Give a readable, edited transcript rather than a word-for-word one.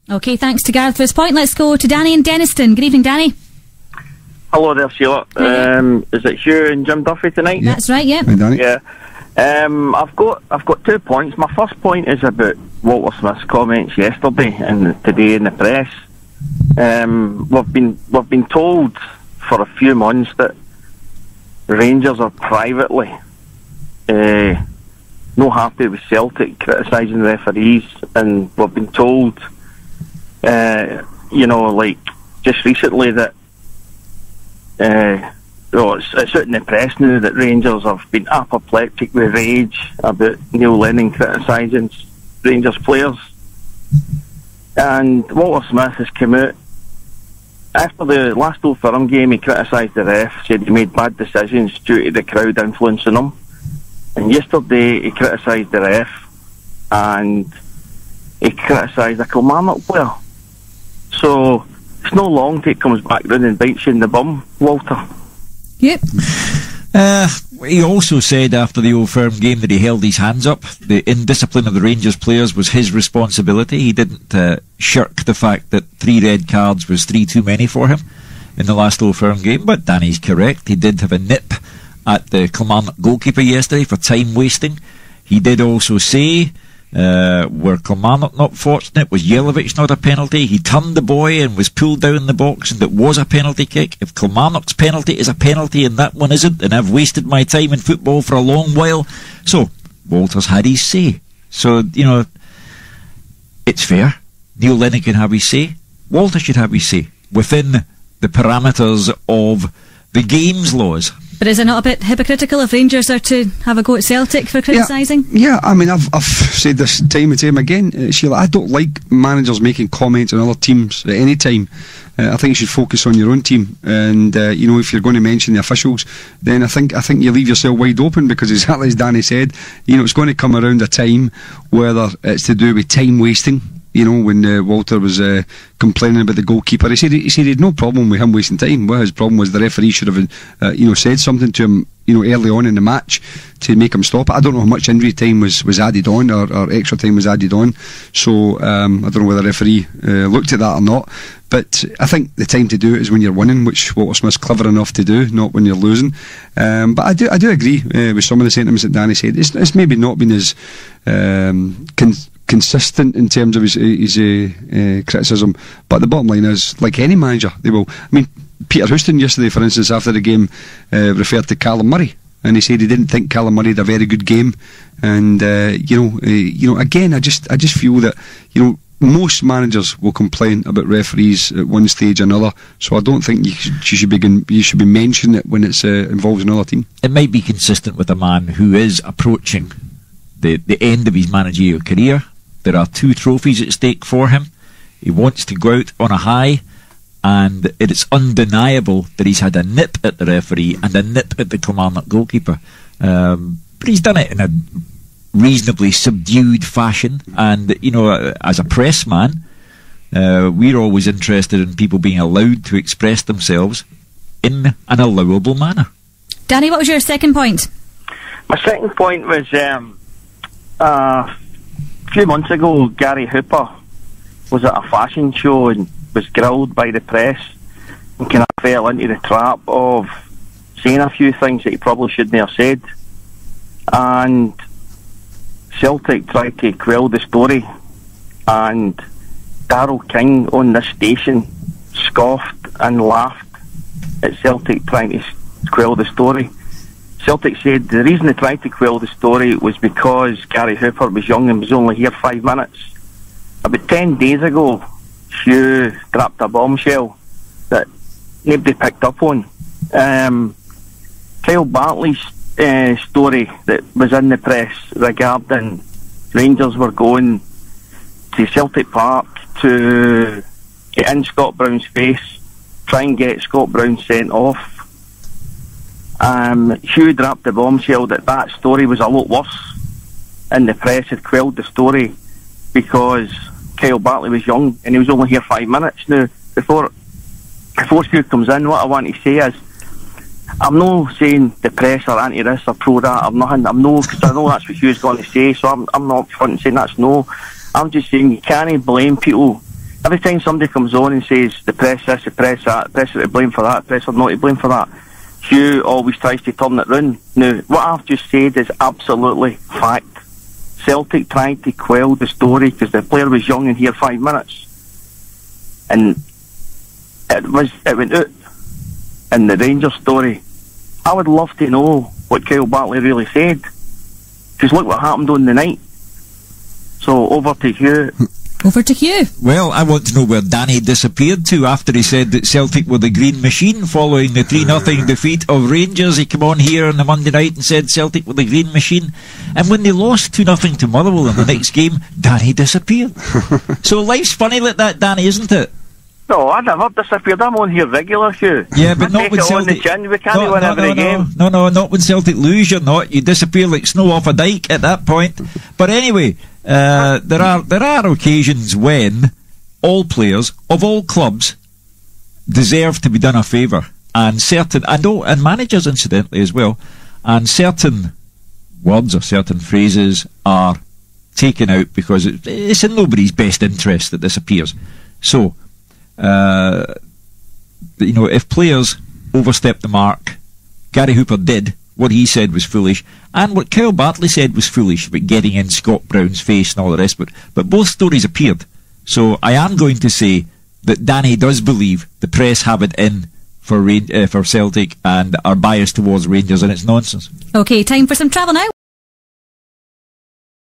OK, thanks to Gareth for his point. Let's go to Danny in Denniston. Good evening, Danny. Hello there, Sheila. Is it Hugh and Jim Duffy tonight? Yeah. That's right, yeah. Hi, Danny. Yeah. I've got 2 points. My first point is about Walter Smith's comments yesterday and today in the press. We've been told for a few months that Rangers are privately not happy with Celtic criticising referees, and we've been told, like just recently that it's out in the press now that Rangers have been apoplectic with rage about Neil Lennon criticising Rangers players. And Walter Smith has come out after the last Old Firm game. He criticised the ref, said he made bad decisions due to the crowd influencing him. And yesterday he criticised the ref and he criticised a Kilmarnock player. So it's no long till he comes back round and bites you in the bum, Walter. Yep. He also said after the Old Firm game that he held his hands up. The indiscipline of the Rangers players was his responsibility. He didn't shirk the fact that 3 red cards was 3 too many for him in the last Old Firm game. But Danny's correct. He did have a nip at the Kilmarnock goalkeeper yesterday for time wasting. He did also say, were Kilmarnock not fortunate? Was Jelavic not a penalty? He turned the boy and was pulled down the box, and it was a penalty kick. If Kilmarnock's penalty is a penalty and that one isn't, then I've wasted my time in football for a long while. So Walter's had his say. So, it's fair. Neil Lennon can have his say. Walter should have his say within the parameters of the game's laws. But is it not a bit hypocritical if Rangers are to have a go at Celtic for criticising? Yeah, I mean, I've said this time and time again, Sheila, I don't like managers making comments on other teams at any time. I think you should focus on your own team, and if you're going to mention the officials, then I think you leave yourself wide open, because exactly as Danny said, it's going to come around a time whether it's to do with time wasting. When Walter was complaining about the goalkeeper, he said he had no problem with him wasting time. Well, his problem was the referee should have, said something to him, early on in the match to make him stop it. I don't know how much injury time was added on, or extra time was added on. So I don't know whether the referee looked at that or not. But I think the time to do it is when you're winning, which Walter Smith's clever enough to do, not when you're losing. But I do agree with some of the sentiments that Danny said. It's maybe not been as consistent in terms of his criticism, but the bottom line is, like any manager, they will. I mean, Peter Houston yesterday, for instance, after the game, referred to Callum Murray, and he said he didn't think Callum Murray had a very good game. And again, I just feel that most managers will complain about referees at one stage or another. So I don't think you should be mentioning it when it involves another team. It might be consistent with a man who is approaching the end of his managerial career. There are 2 trophies at stake for him. He wants to go out on a high, and it is undeniable that he's had a nip at the referee and a nip at the Kilmarnock goalkeeper. But he's done it in a reasonably subdued fashion, and as a press man, we're always interested in people being allowed to express themselves in an allowable manner. Danny, what was your second point? My second point was a few months ago, Gary Hooper was at a fashion show and was grilled by the press and kind of fell into the trap of saying a few things that he probably shouldn't have said. And Celtic tried to quell the story, and Darryl King on this station scoffed and laughed at Celtic trying to quell the story. Celtic said the reason they tried to quell the story was because Gary Hooper was young and was only here 5 minutes. About 10 days ago, Hugh dropped a bombshell that nobody picked up on. Kyle Bartley's story that was in the press regarding Rangers were going to Celtic Park to get in Scott Brown's face, try and get Scott Brown sent off. Hugh dropped the bombshell that story was a lot worse, and the press had quelled the story because Kyle Bartley was young and he was only here 5 minutes. Now, before Hugh comes in, what I want to say is, I'm not saying the press are anti this or pro that or nothing. Because I know that's what Hugh's going to say, so I'm not front saying that's no. I'm just saying you can't blame people Every time somebody comes on and says the press this, the press that, the press are to blame for that, the press are not to blame for that, Hugh always tries to turn it round. Now, what I've just said is absolutely fact. Celtic tried to quell the story because the player was young in here 5 minutes, and it went out. And the Rangers story, I would love to know what Kyle Bartley really said, because look what happened on the night. So over to Hugh. Over to Hugh. Well, I want to know where Danny disappeared to after he said that Celtic were the green machine following the 3-0 defeat of Rangers. He came on here on the Monday night and said Celtic were the green machine. And when they lost 2-0 to Motherwell in the next game, Danny disappeared. So life's funny like that, Danny, isn't it? No, I never disappeared. I'm on here regular, Hugh. Yeah, but not when Celtic... We can't win every game. No, not when Celtic lose, you're not. You disappear like snow off a dike at that point. But anyway, there are occasions when all players of all clubs deserve to be done a favour, and and managers incidentally as well, and certain words or certain phrases are taken out because it's in nobody's best interest that this appears. So, if players overstep the mark, Gary Hooper did. What he said was foolish, and what Kyle Bartley said was foolish about getting in Scott Brown's face and all the rest. But both stories appeared. So I am going to say that Danny does believe the press have it in for Celtic and are biased towards Rangers, and it's nonsense. Okay, time for some travel now.